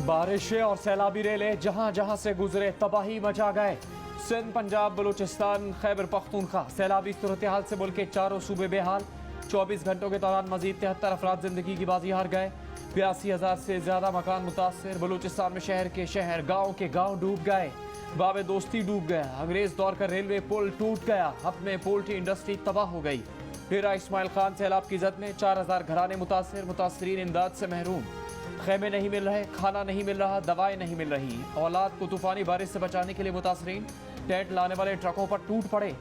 बारिशें और सैलाबी रेले जहां जहां से गुजरे तबाही मचा गए। सिंध, पंजाब, बलूचिस्तान, खैबर पख्तूनख्वा सैलाबी सूरत हाल से मुल्क के चारों सूबे बेहाल। 24 घंटों के दौरान मजीद 73 अफराद जिंदगी की बाजी हार गए। 82,000 से ज्यादा मकान मुतासर। बलूचिस्तान में शहर के शहर, गाँव के गाँव डूब गए। बाबे दोस्ती डूब गया। अंग्रेज दौर का रेलवे पुल टूट गया। हब में पोल्ट्री इंडस्ट्री तबाह हो गई। डेरा इस्माइल खान सैलाब की जद में 4,000 घराने मुतासर। मुतासरीन इमदाद से महरूम। खेमे नहीं मिल रहे, खाना नहीं मिल रहा, दवाएं नहीं मिल रही। औलाद को तूफानी बारिश से बचाने के लिए मुतासरीन टेंट लाने वाले ट्रकों पर टूट पड़े।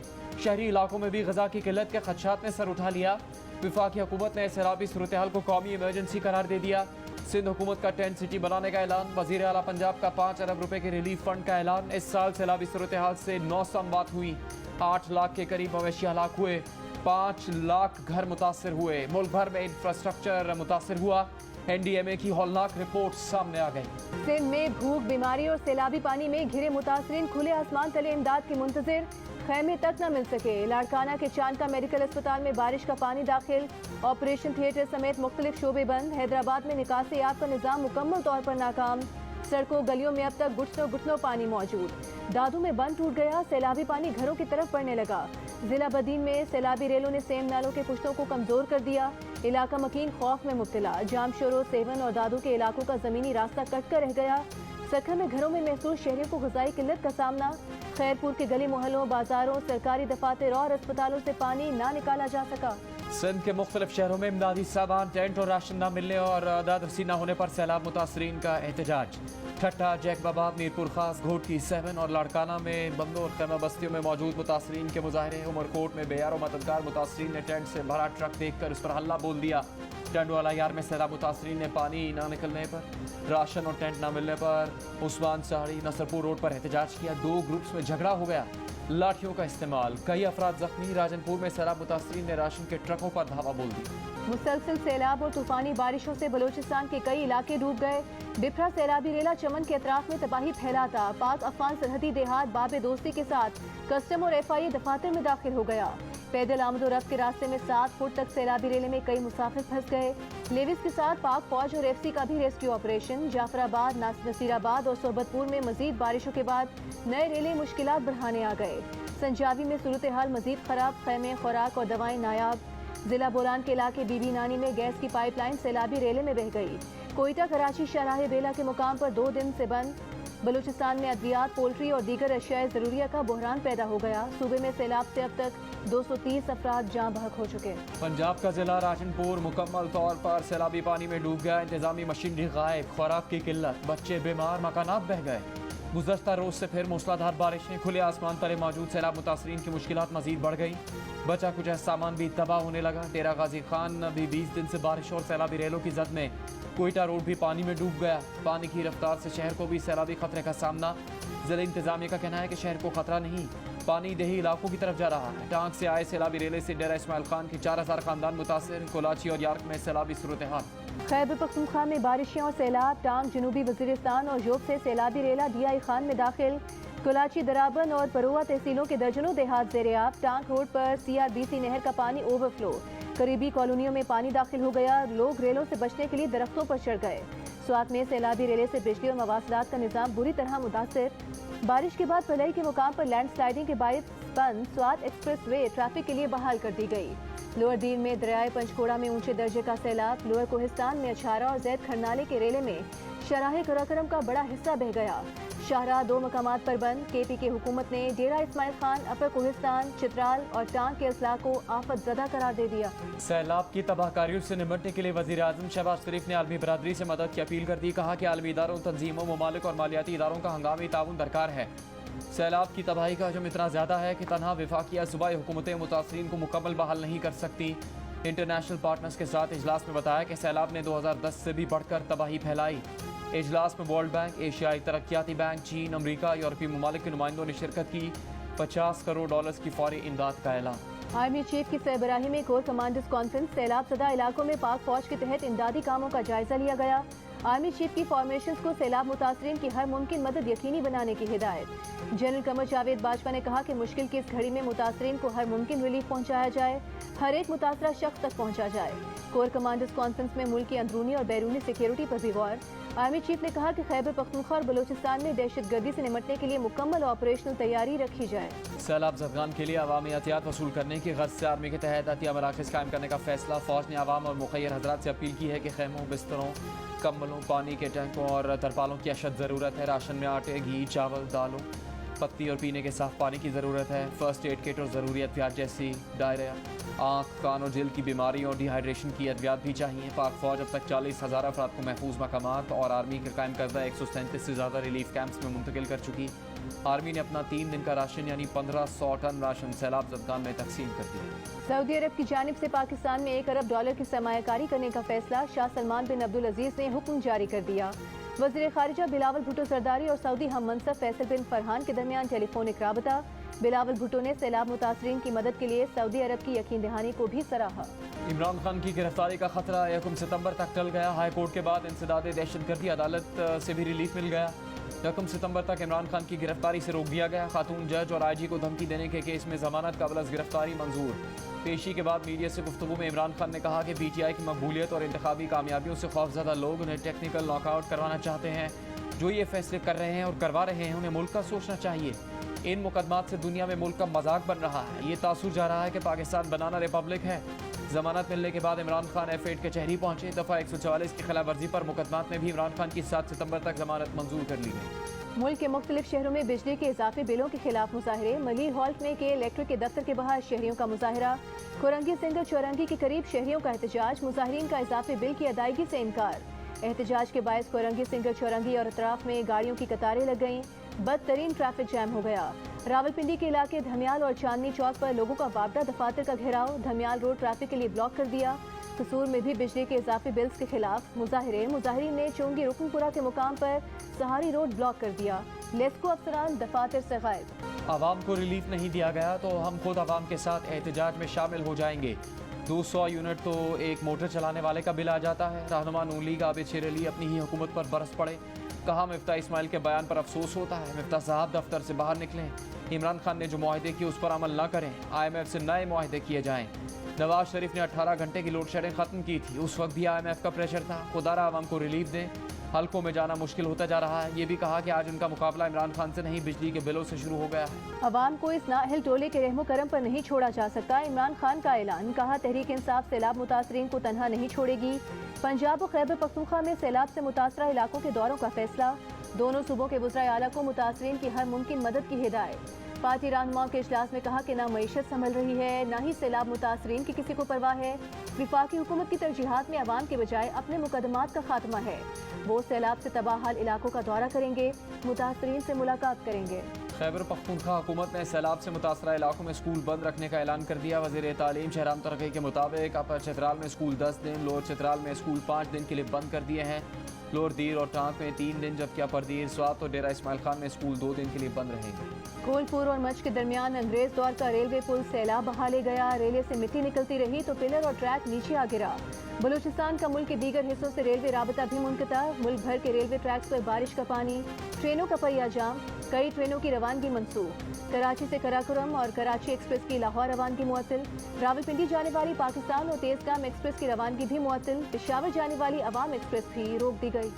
शहरी इलाकों में भी ग़िज़ा की किल्लत के खदशात ने सर उठा लिया। वफाकी हुकूमत ने सैलाबी सूरत हाल को कौमी इमरजेंसी करार दे दिया। सिंध हुकूमत का टेंट सिटी बनाने का ऐलान। वज़ीर आला पंजाब का 5 अरब रुपए के रिलीफ फंड का ऐलान। इस साल सैलाबी सूरत हाल से 900 अमवात हुई। 8 लाख के करीब मवेशी हलाक हुए। 5 लाख घर मुतासर हुए। मुल्क भर में इंफ्रास्ट्रक्चर मुतासर हुआ। NDMA की हौलनाक रिपोर्ट सामने आ गई। सिंध में भूख, बीमारी और सैलाबी पानी में घिरे मुतासरीन खुले आसमान तले इमदाद की मुंतजिर। खैमे तक न मिल सके। लाड़काना के चांदका मेडिकल अस्पताल में बारिश का पानी दाखिल। ऑपरेशन थिएटर समेत मुख्तलिफ शोबे बंद। हैदराबाद में निकासी आब का निज़ाम मुकम्मल तौर पर नाकाम। सड़कों गलियों में अब तक घुटनों घुटनों पानी मौजूद। दादू में बंद टूट गया। सैलाबी पानी घरों की तरफ बढ़ने लगा। जिला बदीन में सैलाबी रेलों ने सेम नालों के पुश्तों को कमजोर कर दिया। इलाका मकीन खौफ में मुब्तला। जामशोरो, सेवन और दादू के इलाकों का जमीनी रास्ता कट कर रह गया। सखर में घरों में महसूस शहरियों को ग़िज़ाई किल्लत का सामना। खैरपुर के गली मोहल्लों, बाजारों, सरकारी दफातर और अस्पतालों से पानी ना निकाला जा सका। सिंध के मुख्तलिफ शहरों में इमदादी सामान, टेंट और राशन न मिलने और अदाद रसी न होने पर सैलाब मुतासरीन का एहतजाज। ठट्टा, जैकबाबाद, मीरपुर खास, घोटकी, 7 और लाड़काना में बंदों और खैमा बस्तियों में मौजूद मुतासरीन के मुजाहरे। उमरकोट में बेयार और मददगार मुतासरीन ने टेंट से भरा ट्रक देख कर उस पर हल्ला बोल दिया। टेंट वाला यार में सैलाब मुतासरीन ने पानी ना निकलने पर, राशन और टेंट ना मिलने पर उस्मान साड़ी, नसरपुर रोड पर एहतजाज किया। 2 ग्रुप्स में झगड़ा हो गया। लाठियों का इस्तेमाल। कई अफराद जख्मी। राजनपुर में सैलाब मुतासरीन ने राशन के ट्रकों पर धावा बोल दिया। मुसलसल सैलाब और तूफानी बारिशों से बलूचिस्तान के कई इलाके डूब गए। बिफरा सैलाबी रेला चमन के अतराफ में तबाही फैलाता पाक अफगान सरहदी देहात बाबे दोस्ती के साथ कस्टम और FIA दफातर में दाखिल हो गया। पैदल आमद रफ्त के रास्ते में 7 फुट तक सैलाबी रेले में कई मुसाफिर फंस गए। लेविस के साथ पाक फौज और FC का भी रेस्क्यू ऑपरेशन। जाफराबाद, नसीराबाद और सोबतपुर में मजीद बारिशों के बाद नए रेले मुश्किलात बढ़ाने आ गए। संजावी में सूरत हाल मजीद खराब। खैमे, खुराक और दवाएं नायाब। जिला बोलान के इलाके बीबी नानी में गैस की पाइपलाइन सैलाबी रेले में बह गई। कोयटा कराची शाहराह बेला के मुकाम पर 2 दिन से बंद। बलूचिस्तान में अद्वियात, पोल्ट्री और दीगर अशियाए ज़रूरिया का बहरान पैदा हो गया। सूबे में सैलाब से अब तक 230 अफराद जाँ बहक हो चुके। पंजाब का जिला राजनपुर मुकम्मल तौर पर सैलाबी पानी में डूब गया। इंतजामी मशीनरी गायब। खुराक की किल्लत, बच्चे बीमार, मकानात बह गए। गुज़श्ता रोज से फिर मूसलाधार बारिशें। खुले आसमान तले मौजूद सैलाब मुतासरीन की मुश्किलात मजीद बढ़ गई। बचा कुछ सामान भी तबाह होने लगा। डेरा गाजी खान अभी 20 दिन से बारिश और सैलाबी रेलों की जद में। कोयटा रोड भी पानी में डूब गया। पानी की रफ्तार से शहर को भी सैलाबी खतरे का सामना। जिला इंतजामिया का कहना है कि शहर को खतरा नहीं, पानी देही इलाकों की तरफ जा रहा है। टांग से आए सैलाबी रेले से डेरा इस्माइल खान की 4,000 खानदान मुतासर। कोलाची और यार्क में सैलाबी सूरत हाल। खैबर पख्तूनख्वा में बारिशें और सैलाब। टांग, जनूबी वज़ीरिस्तान और जोब से सैलाबी रेला DI खान में दाखिल। कोलाची, दराबन और परुआ तहसीलों के दर्जनों देहात ज़ेर-ए-आब। टांग रोड पर CRBC नहर का पानी ओवरफ्लो। करीबी कॉलोनियों में पानी दाखिल हो गया। लोग रेलों से बचने के लिए दरख्तों पर चढ़ गए। स्वात में सैलाबी रेले से बिजली और मवासलात का निज़ाम बुरी तरह मुतासर। बारिश के बाद पलई के मुकाम पर लैंड स्लाइडिंग के बायस बंद। स्वात एक्सप्रेस वे ट्रैफिक के लिए बहाल कर दी गई। लोअर दीन में दरियाए पंचकोड़ा में ऊंचे दर्जे का सैलाब। लोअर कोहिस्तान में अछारा और जैद खरनाले के रेले में शराह कराकरम का बड़ा हिस्सा बह गया। शाहराह 2 मकामात पर बंद। KP की हुकूमत ने डेरा इस्माइल खान, अपर कोहिस्तान, चित्राल और टांग के अजला को आफत ज़दा करार दे दिया। सैलाब की तबाहकारियों से निपटने के लिए वज़ीर आज़म शहबाज शरीफ ने आलमी बरादरी से मदद की अपील कर दी। कहा कि आलमी इदारों, तंजीमों, ममालिक और मालियाती इदारों का हंगामी ताउन दरकार है। सैलाब की तबाही का हजम इतना ज़्यादा है कि तनहा वफाकिया सूबाई हुकूमतें मुतासरीन को मुकम्मल बहाल नहीं कर सकती। इंटरनेशनल पार्टनर्स के साथ इजलास में बताया कि सैलाब ने 2010 से भी बढ़कर तबाही फैलाई। इजलास में वर्ल्ड बैंक, एशियाई तरक्याती बैंक, चीन, अमरीका, यूरोपीय ममालिक के नुमाइंदों ने शिरकत की। $50 करोड़ की फौरी इमदाद का ऐलान। आर्मी चीफ की सरबराही में कोर कमांडर्स कॉन्फ्रेंस। सैलाब सदा इलाकों में पाक फौज के तहत इमदादी कामों का जायजा लिया गया। आर्मी चीफ की फॉर्मेशंस को सैलाब मुतासरीन की हर मुमकिन मदद यकीनी बनाने की हिदायत। जनरल कमर जावेद बाजवा ने कहा कि मुश्किल की इस घड़ी में मुतासरीन को हर मुमकिन रिलीफ पहुंचाया जाए, हर एक मुतासरा शख्स तक पहुंचा जाए। कोर कमांडर्स कॉन्फ्रेंस में मुल्क की अंदरूनी और बैरूनी सिक्योरिटी पर भी गौर। आर्मी चीफ ने कहा कि खैबर पख्तूनख्वा और बलूचिस्तान में दहशतगर्दी से निपटने के लिए मुकम्मल ऑपरेशनल तैयारी रखी जाए। सैलाब ज़दगान के लिए अवामी एहतियात वसूल करने की गर्ज से आर्मी के तहत अतिया मराकज़ कायम करने का फैसला। फ़ौज ने आवाम और मुखैर हजरात से अपील की है कि खैमों, बिस्तरों, कम्बलों, पानी के टैंकों और तरपालों की अशद ज़रूरत है। राशन में आटे, घी, चावल, दालों, पत्ती और पीने के साफ पानी की ज़रूरत है। फर्स्ट एड किट और ज़रूरी अद्वियात जैसी डायरिया, आँख, कान और दिल की बीमारी और डिहाइड्रेशन की अद्वियात भी चाहिए। पाक फ़ौज अब तक 40,000 अफराद को महफूज मकामात और आर्मी के कायम करदा 137 से ज़्यादा रिलीफ कैंप्स में मुंतकिल कर चुकी। आर्मी ने अपना 3 दिन का राशन यानी 1500 टन राशन सैलाब ज़दगान में तकसीम कर दिया। सऊदी अरब की जानिब से पाकिस्तान में $1 अरब की सरमायाकारी करने का फैसला। शाह सलमान बिन अब्दुल अजीज ने हुक्म जारी कर दिया। वज़ीर ख़ारिजा बिलावल भुट्टो सरदारी और सऊदी हम मनसब फैसल बिन फरहान के दरमियान टेलीफोनिक राबता। बिलावल भुट्टो ने सैलाब मुतासरीन की मदद के लिए सऊदी अरब की यकीन दहानी को भी सराहा। इमरान खान की गिरफ्तारी का खतरा 1 सितंबर तक टल गया। हाई कोर्ट के बाद इंसदाद दहशतगर्दी अदालत से भी रिलीफ मिल गया। 1 सितंबर तक इमरान खान की गिरफ्तारी से रोक दिया गया। खातून जज और IG को धमकी देने के केस में जमानत कबल अज़ गिरफ्तारी मंजूर। पेशी के बाद मीडिया से गुफ्तगू में इमरान खान ने कहा कि PTI की मकबूलियत और इंतखाबी कामयाबियों से खौफजदा लोग उन्हें टेक्निकल नॉकआउट करवाना चाहते हैं। जो ये फैसले कर रहे हैं और करवा रहे हैं उन्हें मुल्क का सोचना चाहिए। इन मुकदमात से दुनिया में मुल्क का मजाक बन रहा है। ये तासुर जा रहा है कि पाकिस्तान बनाना रिपब्लिक है। जमानत मिलने के बाद इमरान खान F8 कचहरी पहुंचे। दफ़ा 144 की खिलाफ वर्जी पर मुकदमात में भी इमरान खान की 7 सितंबर तक जमानत मंजूर कर ली गई। मुल्क के मुख्तलिफ शहरों में बिजली के इजाफी बिलों के खिलाफ मुजाहरे। मलीर हॉल्ट में के इलेक्ट्रिक के दफ्तर के बाहर शहरियों का मुजाहरा। कोरंगी सिंगर चौरंगी के करीब शहरियों का एहतजाज। मुजाहरीन का इजाफी बिल की अदायगी से इनकार। एहतजाज के बायस कोरंगी सिंगर चौरंगी और अतराफ में गाड़ियों की कतारें लग गईं। बदतरीन ट्रैफिक जैम हो गया। रावलपिंडी के इलाके धमियाल और चांदनी चौक पर लोगों का वापडा दफातर का घेराव। धमियाल रोड ट्रैफिक के लिए ब्लॉक कर दिया। कसूर में भी बिजली के इजाफी बिल्स के खिलाफ मुजाहरे। मुजाहरीन ने चोंगी रुकनपुरा के मुकाम पर सहारी रोड ब्लॉक कर दिया। लेस्को अफसरान दफातर से गायब। आवाम को रिलीफ नहीं दिया गया तो हम खुद आवाम के साथ एहतजाज में शामिल हो जाएंगे। 200 यूनिट तो एक मोटर चलाने वाले का बिल आ जाता है। रहनुमा नून लीग आबिद शेर अली अपनी ही हुकूमत पर बरस पड़े। कहा मिफ्ता इस्माइल के बयान पर अफसोस होता है। मिफ्ता साहब दफ्तर से बाहर निकलें। इमरान खान ने जो मुआहदे किए उस पर अमल न करें। IMF से नए मुआहदे किए जाएं। नवाज शरीफ ने 18 घंटे की लोड शेडिंग खत्म की थी। उस वक्त भी IMF का प्रेशर था। खुदारा आवाम को रिलीफ दें। हल्कों में जाना मुश्किल होता जा रहा है। ये भी कहा कि आज उनका मुकाबला इमरान खान से नहीं बिजली के बिलों से शुरू हो गया है। अवाम को इस नाअहल टोले के रहमो करम पर नहीं छोड़ा जा सकता। इमरान खान का ऐलान। कहा तहरीक इंसाफ सैलाब मुतासरीन को तनहा नहीं छोड़ेगी। पंजाब और खैबर पख्तूनख्वा में सैलाब से मुतासरा इलाकों के दौरों का फैसला। दोनों सूबों के वज़राए आला को मुतासरीन की हर मुमकिन मदद की हिदायत। पार्टी रहनुमाओं के इजलास में कहा कि ना मईशत संभल रही है, ना ही सैलाब मुतासरीन की किसी को परवाह है। विफाकी हुकूमत की तरजीहात में अवाम के बजाय अपने मुकदमात का खात्मा है। वो सैलाब से तबाह हाल इलाकों का दौरा करेंगे, मुतासरीन से मुलाकात करेंगे। खैबर पख्तूनख्वा हुकूमत ने सैलाब से मुतासरा इलाकों में स्कूल बंद रखने का ऐलान कर दिया। वज़ीर तालीम शहराम तरक्की के मुताबिक अपर चित्राल में स्कूल 10 दिन, लोअर चित्राल में स्कूल 5 दिन के लिए बंद कर दिए हैं। लोअर दीर और टांक में 3 दिन, जबकि अपर दीर, स्वात और डेरा इस्माइल खान में स्कूल 2 दिन के लिए बंद रहेंगे। कोलपुर और मच के दरमियान अंग्रेज दौर का रेलवे पुल सैलाब बहा ले गया। रेले से मिट्टी निकलती रही तो पिलर और ट्रैक नीचे आ गिरा। बलूचिस्तान का मुल्क के दीगर हिस्सों से रेलवे राबता भी मुनक़ता। मुल्क भर के रेलवे ट्रैक्स पर बारिश का पानी। ट्रेनों का पहिया जाम। कई ट्रेनों की रवानगी मनसूख। कराची से कराकोरम और कराची एक्सप्रेस की लाहौर रवानगी मुअत्तल। रावलपिंडी जाने वाली पाकिस्तान और तेजगाम एक्सप्रेस की रवानगी भी मुअत्तल। पेशावर जाने वाली अवाम एक्सप्रेस भी रोक दी गई।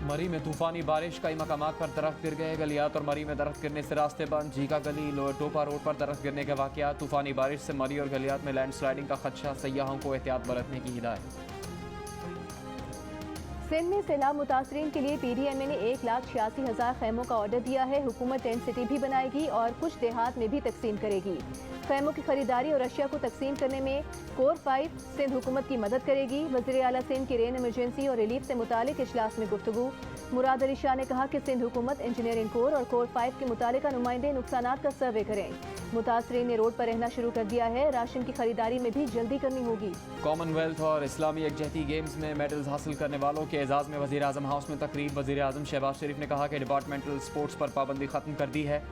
मरी में तूफानी बारिश, कई मकामात पर दरख्त गिर गए। गलियात और मरी में दरख्त गिरने से रास्ते बंद। झीका गली, लोअर टोपा रोड पर दरख्त गिरने के वाक़यात। तूफानी बारिश से मरी और गलियात में लैंड स्लाइडिंग का खदशा। सयाहों को एहतियात बरतने की हिदायत। सिंध में सैलाब मुतासरीन के लिए PDMA ने 1,86,000 खैमों का ऑर्डर दिया है। हुकूमत टेंट सिटी भी बनाएगी और कुछ देहात में भी तकसीम करेगी। खैमों की खरीदारी और अशिया को तकसीम करने में कोर 5 सिंध हुकूमत की मदद करेगी। वज़ीर आला सिंध की रेन इमरजेंसी और रिलीफ से मुतालिक इजलास में गुफ्तगू। मुराद अली शाह ने कहा कि सिंध हुकूमत इंजीनियरिंग कोर और कोर 5 के मुतालिका नुमाइंदे नुकसानात का सर्वे करें। मुतासरीन ने रोड पर रहना शुरू कर दिया है। राशन की खरीदारी में भी जल्दी करनी होगी। कॉमनवेल्थ और इस्लामी यकजहती गेम्स में मेडल्स हासिल करने वालों के एजाज़ में वज़ीर आज़म हाउस में तकरीब। वज़ीर आज़म शहबाज शरीफ ने कहा कि डिपार्टमेंटल स्पोर्ट्स पर पाबंदी ख़त्म कर दी है।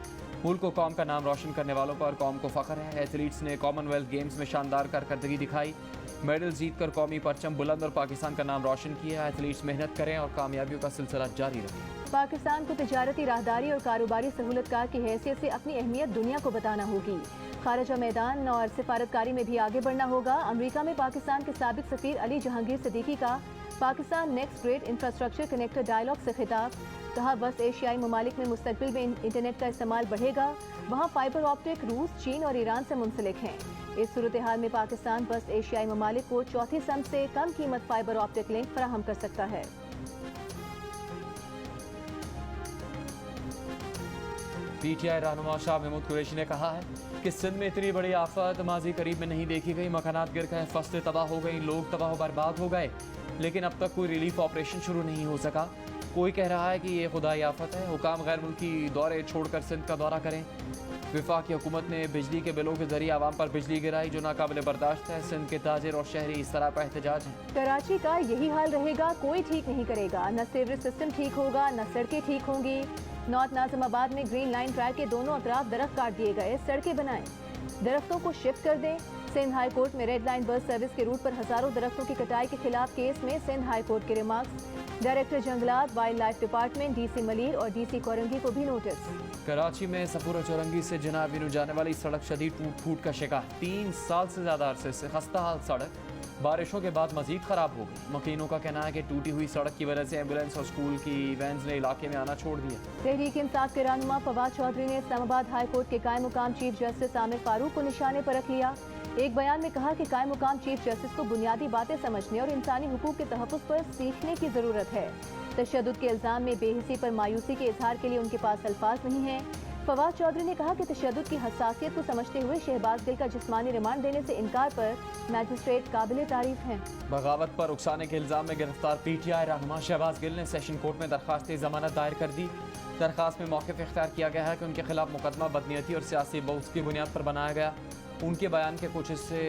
मुल्क को कौम का नाम रोशन करने वालों पर कौम को फ़ख्र है। एथलीट्स ने कॉमनवेल्थ गेम्स में शानदार कारकर्दगी दिखाई। मेडल जीतकर कौमी परचम बुलंद और पाकिस्तान का नाम रोशन किया। एथलीट्स मेहनत करें और कामयाबियों का सिलसिला जारी रखें। पाकिस्तान को तिजारती राहदारी और कारोबारी सहूलतकार की हैसियत से अपनी अहमियत दुनिया को बताना होगी। खारजा मैदान और सिफारतकारी में भी आगे बढ़ना होगा। अमेरिका में पाकिस्तान के साबिक सफीर अली जहांगीर सिद्दीकी का Pakistan next great infrastructure connector dialogue से खिताब। कहा बस एशियाई ममालिक में मुस्तकबिल में इंटरनेट का इस्तेमाल बढ़ेगा। वहाँ फाइबर ऑप्टिक रूस, चीन और ईरान से मुंसलिक हैं। इस सूरत हाल में पाकिस्तान बस एशियाई ममालिक को चौथी सम से कम कीमत फाइबर ऑप्टिक लिंक फराहम कर सकता है। पीटीआई रहनुमा शाह महमूद कुरैशी ने कहा है कि सिंध में इतनी बड़ी आफत माजी करीब में नहीं देखी गई। मकानात गिर गए, फसलें तबाह हो गई, लोग तबाह बर्बाद हो गए, लेकिन अब तक कोई रिलीफ ऑपरेशन शुरू नहीं हो सका। कोई कह रहा है कि ये खुदाई आफत है। हुकाम गैर मुल्की दौरे छोड़कर सिंध का दौरा करें। वफाकी हुकूमत ने बिजली के बिलों के जरिए आवाम पर बिजली गिराई जो नाकाबिले बर्दाश्त है। सिंध के ताजिर और शहरी इस तरह का एहतजाज है। कराची का यही हाल रहेगा, कोई ठीक नहीं करेगा। न सीवरेज सिस्टम ठीक होगा, न सड़कें ठीक होंगी। नॉर्थ नाजिमाबाद में ग्रीन लाइन ट्रैक के दोनों अतराफ दरख्त काट दिए गए, सड़कें बनाएं, दरख्तों को शिफ्ट कर दें। सिंध हाई कोर्ट में रेड लाइन बस सर्विस के रूट पर हजारों दरख्तों की कटाई के खिलाफ केस में सिंध हाई कोर्ट के रिमार्क्स। डायरेक्टर जंगलात, wild life department, DC Malir और डीसी कोरंगी को भी नोटिस। कराची में सफूरा चौरंगी से जनाब विनू जाने वाली सड़क शदीद टूट फूट का शिकार। 3 साल से ज्यादा अरसे से खस्ता हाल सड़क बारिशों के बाद मजीद खराब हो गई। मकीनों का कहना है कि टूटी हुई सड़क की वजह से एम्बुलेंस और स्कूल की वैन्स ने इलाके में आना छोड़ दिया। तहरीक इंसाफ के रहनुमा फवाद चौधरी ने इस्लामाबाद हाई कोर्ट के कायम मुकाम चीफ जस्टिस आमिर फारूक को निशाने पर रख लिया। एक बयान में कहा कि कायम मुकाम चीफ जस्टिस को बुनियादी बातें समझने और इंसानी हुकूक के तहफ़्फ़ुज़ पर सीखने की ज़रूरत है। तशद्दुद के इल्ज़ाम में बेहिसी पर मायूसी के इजहार के लिए उनके पास अल्फाज नहीं हैं। फवाद चौधरी ने कहा कि तशद्दुद की हसासियत को समझते हुए शहबाज गिल का जिस्मानी रिमांड देने से इनकार पर मैजिस्ट्रेट काबिल तारीफ हैं। बगावत पर उकसाने के इल्जाम में गिरफ्तार पीटीआई रहनुमा शहबाज गिल ने सेशन कोर्ट में दरख्वास्त जमानत दायर कर दी। दरख्वास्त में मौक़िफ़ इख्तियार किया गया है कि उनके खिलाफ मुकदमा बदनीयती और सियासी बउस की बुनियाद पर बनाया गया। उनके बयान के कुछ हिस्से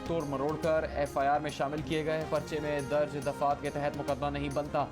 तोड़ मरोड़ कर FIR में शामिल किए गए। पर्चे में दर्ज दफात के तहत मुकदमा नहीं बनता,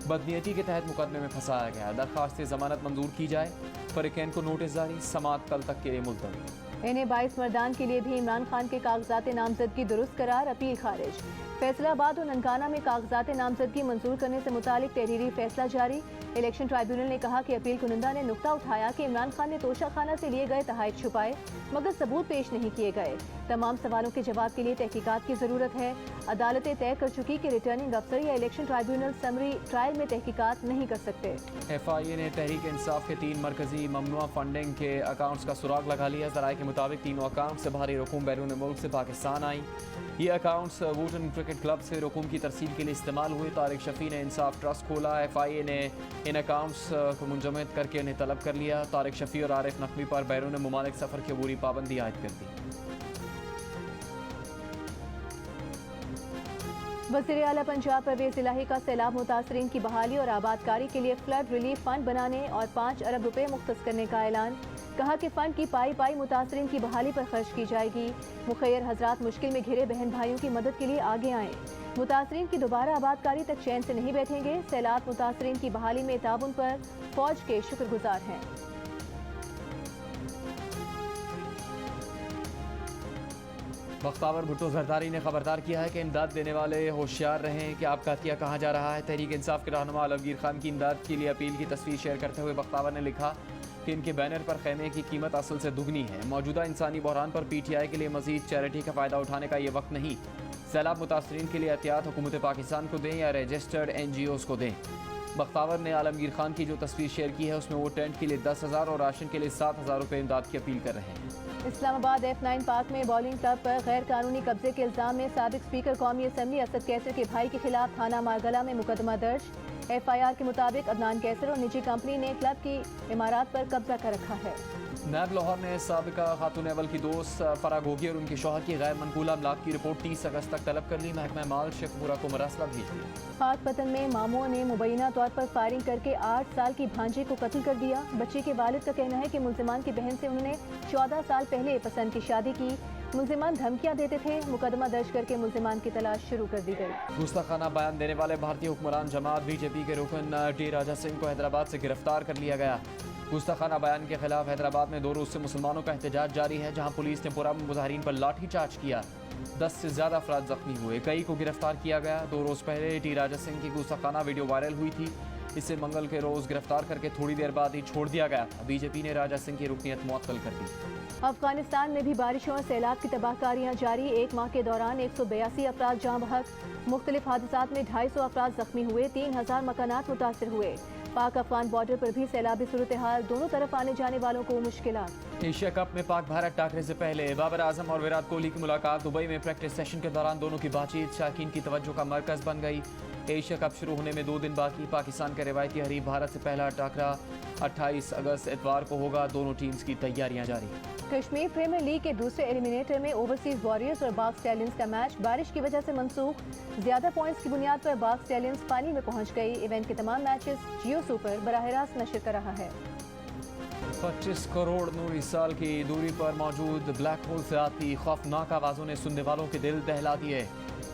बदनीयती के तहत मुकदमे में फंसाया गया। दरख्वास्त जमानत मंजूर की जाए। फरीकैन को नोटिस जारी, समाअत कल तक के लिए मुलतवी। इन्हें 22 मर्दान के लिए भी इमरान खान के कागजात नामजदगी दुरुस्त करार, अपील खारिज। फैसलाबाद और ननकाना में कागजात नामजदगी मंजूर करने से मुतालिक तहरीरी फैसला जारी। इलेक्शन ट्राइब्यूनल ने कहा कि अपील कुनिंदा ने नुक्ता उठाया कि इमरान खान ने तोशाखाना से लिए गए तहाइफ छुपाए मगर सबूत पेश नहीं किए गए। तमाम सवालों के जवाब के लिए तहकीकात की जरूरत है। अदालतें तय कर चुकी कि रिटर्निंग अफसर या इलेक्शन ट्राइब्यूनल समरी ट्रायल में तहकीकात नहीं कर सकते। FIA ने तहरीक इंसाफ के 3 मरकजी ममनुआ फंडिंग के अकाउंट्स का सुराग लगा लिया। ज़राए के मुताबिक तीनों अकाउंट से भारी रकूम बैरून मुल्क से पाकिस्तान आई। ये अकाउंट्स वोटन क्रिकेट क्लब से रकूम की तरसील के लिए इस्तेमाल हुए। तारिक शफी ने इंसाफ ट्रस्ट खोला। FIA ने इन अकाउंट्स को मुंजमद करके उन्हें तलब कर लिया। तारिक शफी और आरिफ नकवी पर बैरून मुमालिक सफ़र की अबूरी पाबंदी आयद कर दी। वज़ीर आला पंजाब परवेज़ इलाही का सैलाब मुतासरीन की बहाली और आबादकारी के लिए फ्लड रिलीफ फंड बनाने और 5 अरब रुपए मुख्तस करने का ऐलान। कहा कि फंड की पाई मुतासरीन की बहाली पर खर्च की जाएगी। मुखैर हजरात मुश्किल में घिरे बहन भाइयों की मदद के लिए आगे आएँ। मुतासरीन की दोबारा आबादकारी तक चैन से नहीं बैठेंगे। सैलाब मुतासरीन की बहाली में ताउन पर फौज के शुक्रगुजार हैं। बख्तावर भुट्टो जरदारी ने खबरदार किया है कि इमदाद देने वाले होशियार रहें कि आपका हथिया कहाँ जा रहा है। तहरीक इंसाफ के रहनुमा आलमगीर खान की इमदाद के लिए अपील की तस्वीर शेयर करते हुए बख्तावर ने लिखा कि इनके बैनर पर खैमे की कीमत असल से दुगनी है। मौजूदा इंसानी बहरान पर PTI के लिए मजीद चैरिटी का फ़ायदा उठाने का ये वक्त नहीं। सैलाब मुतासरीन के लिए एहतियात हुकूमत पाकिस्तान को दें या रजिस्टर्ड NGOs को दें। बख्तावर ने आलमगीर खान की जो तस्वीर शेयर की है उसमें वो टेंट के लिए 10,000 और राशन के लिए 7,000 रुपये इमदाद की अपील कर रहे हैं। इस्लामाबाद F9 पार्क में बॉलिंग क्लब पर गैर कानूनी कब्जे के इल्जाम में साबिक स्पीकर कौमी असम्बली असद कैसर के भाई के खिलाफ थाना मारगला में मुकदमा दर्ज। FIR के मुताबिक अदनान कैसर और निजी कंपनी ने क्लब की इमारत पर कब्जा कर रखा है। नैब लाहौर ने साबिका खातून अवल की दोस्त फराग होगी और उनके शौहर की गैर मनकूला अमलाक की रिपोर्ट 30 अगस्त तक तलब कर ली। महकमा माल शेखपुरा को मरासला भेज दिया। पाक पतन में मामूओं ने मुबैना तौर पर फायरिंग करके 8 साल की भांजे को कत्ल कर दिया। बच्चे के वालिद का कहना है कि मुल्जिमान की बहन से उन्होंने 14 साल पहले पसंद की शादी की। मुल्जिमान धमकियां देते थे। मुकदमा दर्ज करके मुल्जिमान की तलाश शुरू कर दी गई। गुस्ताखाना बयान देने वाले भारतीय हुक्मरान जमात BJP के रुकन T राजा सिंह को हैदराबाद से गिरफ्तार कर लिया गया। गुस्ताखाना बयान के खिलाफ हैदराबाद में 2 रोज से मुसलमानों का एहतजाज जारी है, जहां पुलिस ने पुरअमन मुजाहिरीन पर लाठी चार्ज किया। 10 से ज्यादा अफराद जख्मी हुए, कई को गिरफ्तार किया गया। 2 रोज पहले टी राजा सिंह की गुस्ताखाना वीडियो वायरल हुई थी। इसे मंगल के रोज गिरफ्तार करके थोड़ी देर बाद ही छोड़ दिया गया था। बीजेपी ने राजा सिंह की रुकनीत मुअत्तल कर दी। अफगानिस्तान में भी बारिशों और सैलाब की तबाहकारियां जारी। एक माह के दौरान 182 अफराद जाँ बहक, मुख्तलिफ हादसात में 250 अफराद जख्मी हुए, 3000 मकानात मुतासर हुए। पाक अफगान बॉर्डर पर भी सैलाबी सूरत हाल, दोनों तरफ आने जाने वालों को मुश्किलात। एशिया कप में पाक भारत टाकरे से पहले बाबर आजम और विराट कोहली की मुलाकात दुबई में प्रैक्टिस सेशन के दौरान दोनों की बातचीत शायकीन की तवज्जो का मरकज बन गई। एशिया कप शुरू होने में 2 दिन बाकी। पाकिस्तान के रिवायती हरीफ भारत से पहला टाकरा 28 अगस्त इतवार को होगा। दोनों टीम्स की तैयारियां जारी। कश्मीर प्रीमियर लीग के दूसरे एलिमिनेटर में ओवरसीज वॉरियर्स और बाग स्टैलियंस का मैच बारिश की वजह से मंसूख। ज्यादा पॉइंट्स की बुनियाद पर बाग स्टैलियंस फाइनल में पहुंच गई। इवेंट के तमाम मैचेस जियो सुपर बराह रास्त नशर कर रहा है। 25 करोड़ नूरी साल की दूरी पर मौजूद ब्लैक होल से आती खौफनाक आवाज़ों ने सुनने वालों के दिल दहला दिए।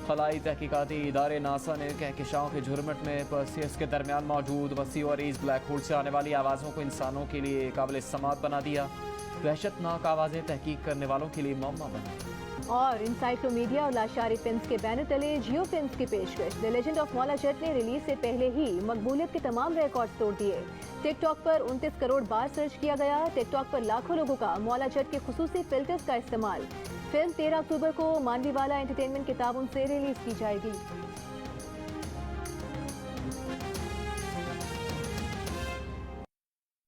खलाई तहकीकाती इदारे नासा ने कहकशाओं के झुरमट में पर्सियस के दरमियान मौजूद वसी और इस ब्लैक होल से आने वाली आवाज़ों को इंसानों के लिए काबिल समात बना दिया। वहशतनाक आवाज़ें तहकीक करने वालों के लिए मौमा बनी। और इनसाइक्लोमीडिया और लाशारी फिल्म्स के बैनर तले जियो फिल्म्स की पेशकश। The legend of Maula Jatt ने रिलीज से पहले ही मकबूलियत के तमाम रिकॉर्ड्स तोड़ दिए। टिकटॉक पर 29 करोड़ बार सर्च किया गया। टिकटॉक पर लाखों लोगों का मौला जट के खुसूसी फिल्टर्स का इस्तेमाल। फिल्म 13 अक्टूबर को मानवीवाला एंटरटेनमेंट के ताउन से रिलीज की जाएगी।